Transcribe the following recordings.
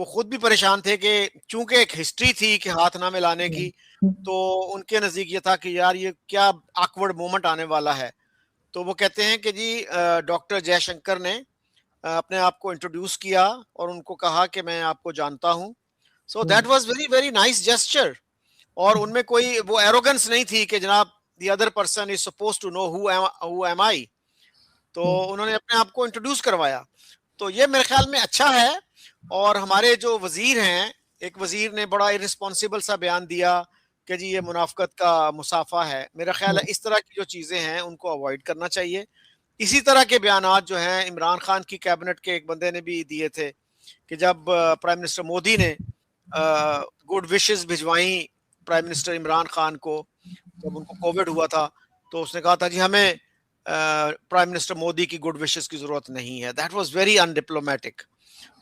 وہ خود بھی پریشان تھے کہ چونکہ ایک ہسٹری تھی کہ ہاتھ نہ ملانے کی، تو ان کے نزدیک یہ تھا کہ یار یہ کیا آکورڈ مومنٹ آنے والا ہے. تو وہ کہتے ہیں کہ جی ڈاکٹر جے شنکر نے اپنے آپ کو انٹروڈیوس کیا اور ان کو کہا کہ میں آپ کو جانتا ہوں. So that was very very nice gesture. اور ان میں کوئی وہ ایروگنس نہیں تھی کہ جناب the other person is suppose to know who am I. تو انہوں نے اپنے آپ کو انٹروڈیوس کروایا. تو یہ میرے خیال میں اچھا ہے. اور ہمارے جو وزیر ہیں، ایک وزیر نے بڑا irresponsible سا بیان دیا کہ جی یہ منافقت کا مسافہ ہے. میرا خیال ہے اس طرح کی جو چیزیں ہیں ان کو اوائڈ کرنا چاہیے. اسی طرح کے بیانات جو ہیں عمران خان کی کیبنٹ کے ایک بندے نے بھی دیے تھے کہ جب پرائم منسٹر مودی نے گڈ وشز بھجوائیں پرائم منسٹر عمران خان کو جب ان کو کووڈ ہوا تھا، تو اس نے کہا تھا جی ہمیں پرائم منسٹر مودی کی گڈ وشز کی ضرورت نہیں ہے. That was very in diplomatic.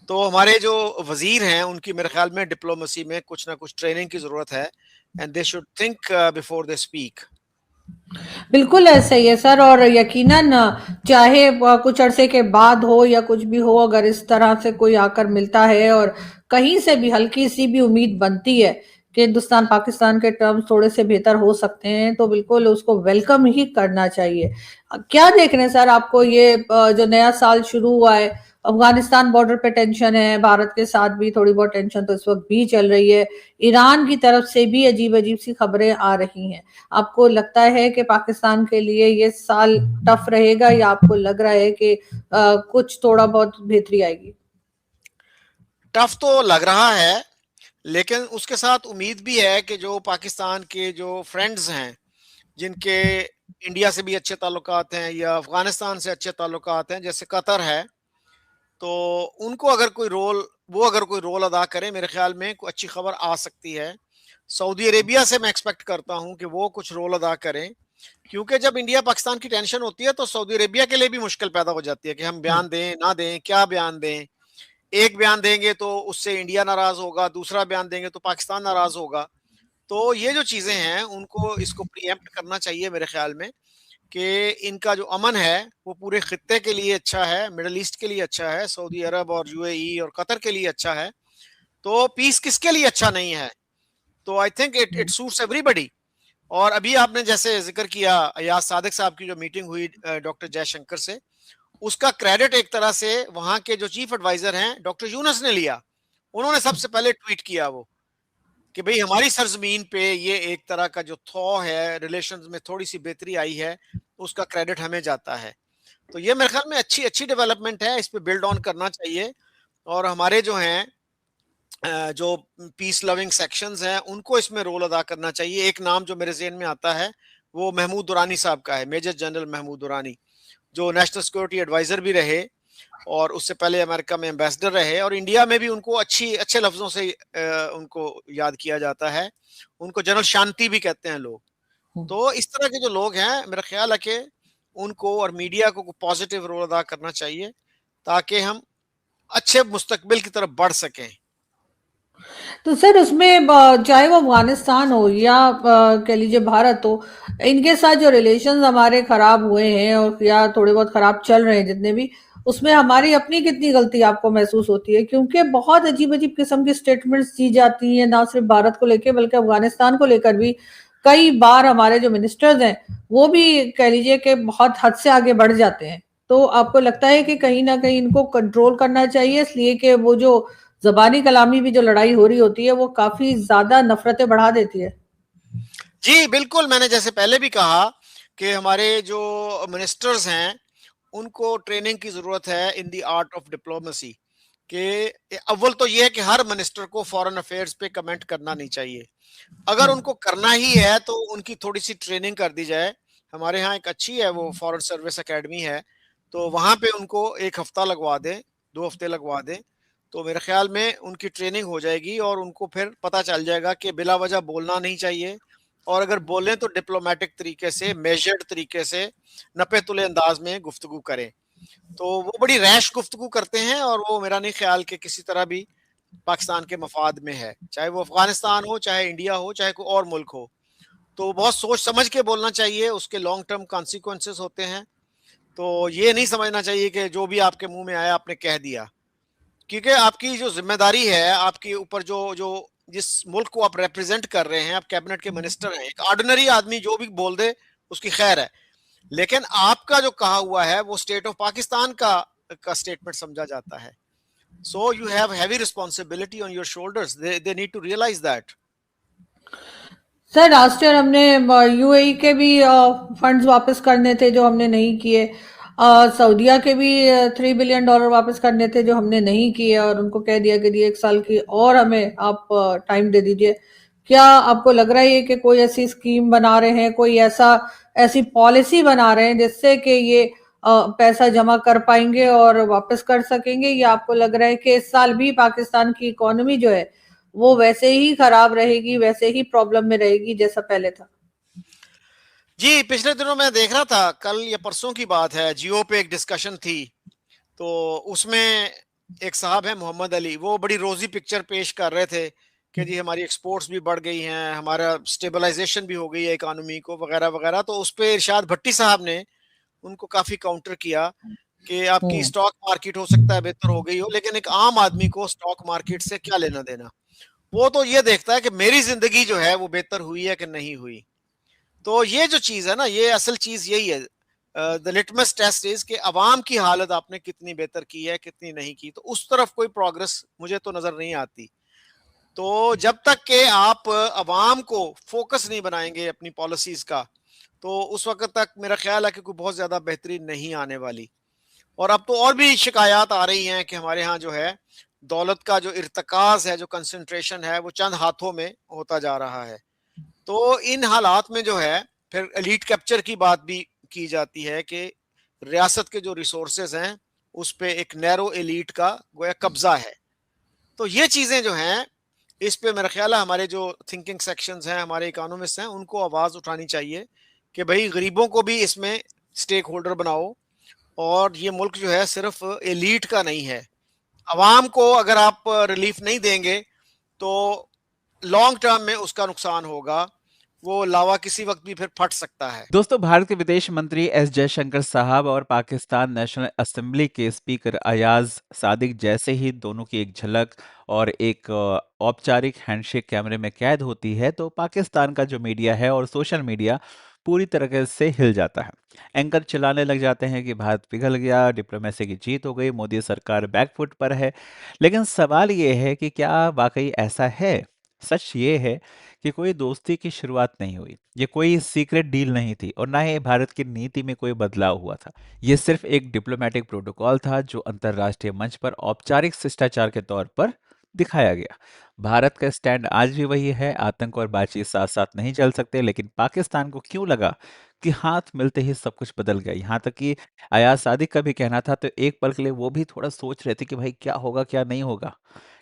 تو ہمارے جو وزیر ہیں ان کی میرے خیال میں ڈپلومیسی میں کچھ نہ کچھ ٹریننگ کی ضرورت ہے. And they should think before they speak. بالکل ایسا ہی ہے سر. اور یقیناً چاہے کچھ عرصے کے بعد ہو یا کچھ بھی ہو، اگر اس طرح سے کوئی آ کر ملتا ہے اور کہیں سے بھی ہلکی سی بھی امید بنتی ہے کہ ہندوستان پاکستان کے ٹرمز تھوڑے سے بہتر ہو سکتے ہیں، تو بالکل اس کو ویلکم ہی کرنا چاہیے. کیا دیکھ رہے ہیں سر آپ کو یہ جو نیا سال شروع ہوا ہے، افغانستان بارڈر پہ ٹینشن ہے، بھارت کے ساتھ بھی تھوڑی بہت ٹینشن تو اس وقت بھی چل رہی ہے، ایران کی طرف سے بھی عجیب عجیب سی خبریں آ رہی ہیں. آپ کو لگتا ہے کہ پاکستان کے لیے یہ سال ٹف رہے گا، یا آپ کو لگ رہا ہے کہ کچھ تھوڑا بہت بہتری آئے گی؟ ٹف تو لگ رہا ہے، لیکن اس کے ساتھ امید بھی ہے کہ جو پاکستان کے جو فرینڈز ہیں جن کے انڈیا سے بھی اچھے تعلقات ہیں یا افغانستان سے اچھے تعلقات ہیں، جیسے قطر ہے، تو ان کو اگر کوئی رول ادا کرے، میرے خیال میں کوئی اچھی خبر آ سکتی ہے. سعودی عربیہ سے میں ایکسپیکٹ کرتا ہوں کہ وہ کچھ رول ادا کریں، کیونکہ جب انڈیا پاکستان کی ٹینشن ہوتی ہے تو سعودی عربیہ کے لیے بھی مشکل پیدا ہو جاتی ہے کہ ہم بیان دیں نہ دیں، کیا بیان دیں. ایک بیان دیں گے تو اس سے انڈیا ناراض ہوگا، دوسرا بیان دیں گے تو پاکستان ناراض ہوگا. تو یہ جو چیزیں ہیں ان کو اس کو پری ایمپٹ کرنا چاہیے میرے خیال میں، کہ ان کا جو امن ہے وہ پورے خطے کے لیے اچھا ہے، مڈل ایسٹ کے لیے اچھا ہے، سعودی عرب اور یو اے ای اور قطر کے لیے اچھا ہے. تو پیس کس کے لیے اچھا نہیں ہے؟ تو I think it suits everybody. اور ابھی آپ نے جیسے ذکر کیا ایاز صادق صاحب کی جو میٹنگ ہوئی ڈاکٹر جے شنکر سے، اس کا کریڈٹ ایک طرح سے وہاں کے جو چیف ایڈوائزر ہیں ڈاکٹر یونس نے لیا. انہوں نے سب سے پہلے ٹویٹ کیا وہ کہ بھئی ہماری سرزمین پہ یہ ایک طرح کا جو تھو ہے، ریلیشنز میں تھوڑی سی بہتری آئی ہے، اس کا کریڈٹ ہمیں جاتا ہے. تو یہ میرے خیال میں اچھی ڈیولپمنٹ ہے، اس پہ بلڈ آن کرنا چاہیے. اور ہمارے جو ہیں جو پیس لوننگ سیکشنز ہیں ان کو اس میں رول ادا کرنا چاہیے. ایک نام جو میرے ذہن میں آتا ہے وہ محمود درانی صاحب کا ہے، میجر جنرل محمود درانی، جو نیشنل سیکورٹی ایڈوائزر بھی رہے اور اس سے پہلے امریکہ میں ایمبیسڈر رہے، اور انڈیا میں بھی ان کو اچھے لفظوں سے ان کو یاد کیا جاتا ہے. ان کو جنرل شانتی بھی کہتے ہیں لوگ. تو اس طرح کے جو لوگ ہیں میرا خیال ہے کہ ان کو اور میڈیا کو پازیٹیو رول ادا کرنا چاہیے تاکہ ہم اچھے مستقبل کی طرف بڑھ سکیں. تو سر اس میں چاہے وہ افغانستان ہو یا کہہ لیجیے بھارت ہو، ان کے ساتھ جو ریلیشنز ہمارے خراب ہوئے ہیں اور یا تھوڑے بہت خراب چل رہے ہیں جتنے بھی، اس میں ہماری اپنی کتنی غلطی آپ کو محسوس ہوتی ہے؟ کیونکہ بہت عجیب عجیب قسم کی سٹیٹمنٹس دی جاتی ہیں، نہ صرف بھارت کو لے کے بلکہ افغانستان کو لے کر بھی. کئی بار ہمارے جو منسٹرز ہیں وہ بھی کہہ لیجیے کہ بہت حد سے آگے بڑھ جاتے ہیں. تو آپ کو لگتا ہے کہ کہیں نہ کہیں ان کو کنٹرول کرنا چاہیے، اس لیے کہ وہ جو زبانی کلامی بھی جو لڑائی ہو رہی ہوتی ہے وہ کافی زیادہ نفرتیں بڑھا دیتی ہے؟ جی بالکل، میں نے جیسے پہلے بھی کہا کہ ہمارے جو منسٹرز ہیں ان کو ٹریننگ کی ضرورت ہے ان دی آرٹ آف ڈپلومیسی. کہ اول تو یہ ہے کہ ہر منسٹر کو فارن افیئرز پہ کمنٹ کرنا نہیں چاہیے. اگر ان کو کرنا ہی ہے تو ان کی تھوڑی سی ٹریننگ کر دی جائے. ہمارے ہاں ایک اچھی ہے وہ فارن سروس اکیڈمی ہے، تو وہاں پہ ان کو 1 ہفتہ لگوا دیں، 2 ہفتے لگوا دیں، تو میرے خیال میں ان کی ٹریننگ ہو جائے گی اور ان کو پھر پتہ چل جائے گا کہ بلا وجہ بولنا نہیں چاہیے، اور اگر بولیں تو ڈپلومیٹک طریقے سے، میجرڈ طریقے سے، نپے تلے انداز میں گفتگو کریں. تو وہ بڑی ریش گفتگو کرتے ہیں اور وہ میرا نہیں خیال کہ کسی طرح بھی پاکستان کے مفاد میں ہے، چاہے وہ افغانستان ہو، چاہے انڈیا ہو، چاہے کوئی اور ملک ہو. تو بہت سوچ سمجھ کے بولنا چاہیے، اس کے لانگ ٹرم کانسیکوینسز ہوتے ہیں. تو یہ نہیں سمجھنا چاہیے کہ جو بھی آپ کے منہ میں آیا آپ نے کہہ دیا. کیونکہ آپ کی جو ذمہ داری ہے آپ کے اوپر، جو جو جس ملک کو آپ ریپرزینٹ کر رہے ہیں، آپ کیبنٹ کے منسٹر ہیں، ایک آرڈنری آدمی جو بھی بول دے اس کی خیر ہے، لیکن آپ کا جو کہا ہوا ہے وہ اسٹیٹ آف پاکستان کا اسٹیٹمنٹ سمجھا جاتا ہے. So you have heavy responsibility on your shoulders, they need to realise that. Sir last year ہم نے یو اے ای کے بھی فنڈز واپس کرنے تھے جو ہم نے نہیں کیے، سعودیہ کے بھی $3 بلین واپس کرنے تھے جو ہم نے نہیں کیے، اور ان کو کہہ دیا کہ 1 سال کی اور ہمیں آپ ٹائم دے دیجئے. کیا آپ کو لگ رہا ہے کہ کوئی ایسی اسکیم بنا رہے ہیں، کوئی ایسی پالیسی بنا رہے ہیں جس سے کہ یہ پیسہ جمع کر پائیں گے اور واپس کر سکیں گے، یا آپ کو لگ رہا ہے کہ اس سال بھی پاکستان کی اکانومی جو ہے وہ ویسے ہی خراب رہے گی، ویسے ہی پرابلم میں رہے گی جیسا پہلے تھا؟ جی پچھلے دنوں میں دیکھ رہا تھا، کل یا پرسوں کی بات ہے، جیو پہ ایک ڈسکشن تھی، تو اس میں ایک صاحب ہے محمد علی، وہ بڑی روزی پکچر پیش کر رہے تھے کہ جی ہماری ایکسپورٹس بھی بڑھ گئی ہیں، ہمارا سٹیبلائزیشن بھی ہو گئی ہے اکانومی کو وغیرہ وغیرہ. تو اس پہ ارشاد بھٹی صاحب نے ان کو کافی کاؤنٹر کیا کہ آپ کی سٹاک مارکیٹ ہو سکتا ہے بہتر ہو گئی ہو، لیکن ایک عام آدمی کو سٹاک مارکیٹ سے کیا لینا دینا، وہ تو یہ دیکھتا ہے کہ میری زندگی جو ہے وہ بہتر ہوئی ہے کہ نہیں ہوئی. تو یہ جو چیز ہے نا، یہ اصل چیز یہی ہے. دا لٹمس ٹیسٹ از کہ عوام کی حالت آپ نے کتنی بہتر کی ہے کتنی نہیں کی، تو اس طرف کوئی پروگرس مجھے تو نظر نہیں آتی. تو جب تک کہ آپ عوام کو فوکس نہیں بنائیں گے اپنی پالیسیز کا، تو اس وقت تک میرا خیال ہے کہ کوئی بہت زیادہ بہتری نہیں آنے والی. اور اب تو اور بھی شکایات آ رہی ہیں کہ ہمارے ہاں جو ہے دولت کا جو ارتکاز ہے، جو کنسنٹریشن ہے، وہ چند ہاتھوں میں ہوتا جا رہا ہے. تو ان حالات میں جو ہے پھر ایلیٹ کیپچر کی بات بھی کی جاتی ہے کہ ریاست کے جو ریسورسز ہیں اس پہ ایک نیرو ایلیٹ کا گویا قبضہ ہے. تو یہ چیزیں جو ہیں اس پہ میرا خیال ہے ہمارے جو تھنکنگ سیکشنز ہیں، ہمارے اکانومسٹ ہیں، ان کو آواز اٹھانی چاہیے کہ بھائی غریبوں کو بھی اس میں سٹیک ہولڈر بناؤ، اور یہ ملک جو ہے صرف ایلیٹ کا نہیں ہے. عوام کو اگر آپ ریلیف نہیں دیں گے تو لانگ ٹرم میں اس کا نقصان ہوگا، وہ لاوا کسی وقت بھی پھر پھٹ سکتا ہے. دوستو، بھارت کے ودیش منتری ایس جے شنکر صاحب اور پاکستان نیشنل اسمبلی کے اسپیکر ایاز صادق جیسے ہی دونوں کی ایک جھلک اور ایک اوپچارک ہینڈ شیک کیمرے میں قید ہوتی ہے تو پاکستان کا جو میڈیا ہے اور سوشل میڈیا پوری طرح سے ہل جاتا ہے. اینکر چلانے لگ جاتے ہیں کہ بھارت پگھل گیا، ڈپلومیسی کی جیت ہو گئی، مودی سرکار بیک فٹ پر ہے. لیکن سوال یہ ہے کہ کیا واقعی ایسا ہے؟ سچ یہ ہے کہ کوئی دوستی کی شروعات نہیں ہوئی، یہ کوئی سیکریٹ ڈیل نہیں تھی، اور نہ ہی بھارت کی نیتی میں کوئی بدلاؤ ہوا تھا. یہ صرف ایک ڈپلومیٹک پروٹوکول تھا جو انترراشٹریہ منچ پر اوپچارک ششٹاچار کے طور پر دکھایا گیا. بھارت کا سٹینڈ آج بھی وہی ہے، آتنک اور بات چیت ساتھ ساتھ نہیں چل سکتے. لیکن پاکستان کو کیوں لگا کہ ہاتھ ملتے ہی سب کچھ بدل گیا؟ یہاں تک کہ ایاز صادق کا بھی کہنا تھا تو ایک پل کے لیے وہ بھی تھوڑا سوچ رہے تھے کہ بھائی کیا ہوگا کیا نہیں ہوگا.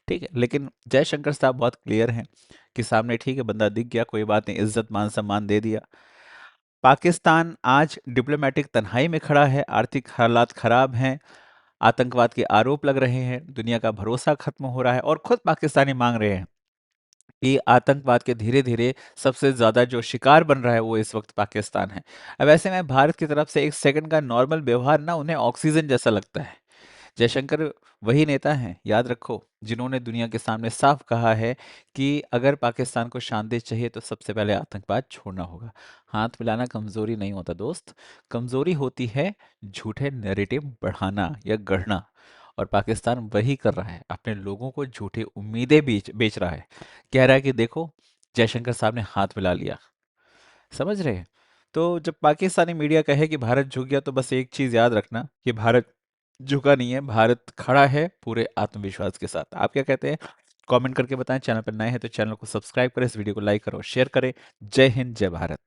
ٹھیک ہے، لیکن جے شنکر صاحب بہت کلیئر ہیں کہ سامنے ٹھیک ہے بندہ دکھ گیا، کوئی بات نہیں، عزت مان سمان دے دیا. پاکستان آج ڈپلومیٹک تنہائی میں کھڑا ہے، آرتھک حالات خراب ہیں، آتنکواد کے آروپ لگ رہے ہیں، دنیا کا بھروسہ ختم ہو رہا ہے، اور خود پاکستانی مانگ رہے ہیں کہ آتنکواد کے دھیرے دھیرے سب سے زیادہ جو شکار بن رہا ہے وہ اس وقت پاکستان ہے. اب ایسے میں بھارت کی طرف سے ایک سیکنڈ کا نارمل بیوہار نہ انہیں آکسیجن جیسا لگتا ہے. جے شنکر وہی نیتا ہیں، یاد رکھو، جنہوں نے دنیا کے سامنے صاف کہا ہے کہ اگر پاکستان کو شانتی چاہیے تو سب سے پہلے آتنکواد چھوڑنا ہوگا. ہاتھ ملانا کمزوری نہیں ہوتا دوست، کمزوری ہوتی ہے جھوٹے نیریٹو بڑھانا یا گڑھنا. اور پاکستان وہی کر رہا ہے، اپنے لوگوں کو جھوٹی امیدیں بیچ رہا ہے. کہہ رہا ہے کہ دیکھو جے شنکر صاحب نے ہاتھ ملا لیا. سمجھ رہے ہیں؟ تو جب پاکستانی میڈیا کہے کہ بھارت جھک گیا تو بس ایک چیز یاد رکھنا کہ بھارت جھکا نہیں ہے، بھارت کھڑا ہے پورے آتم وشواس کے ساتھ. آپ کیا کہتے ہیں؟ کامنٹ کر کے بتائیں. چینل پر نئے ہیں تو چینل کو سبسکرائب کریں، اس ویڈیو کو لائک کرو، شیئر کریں. جے ہند، جے بھارت.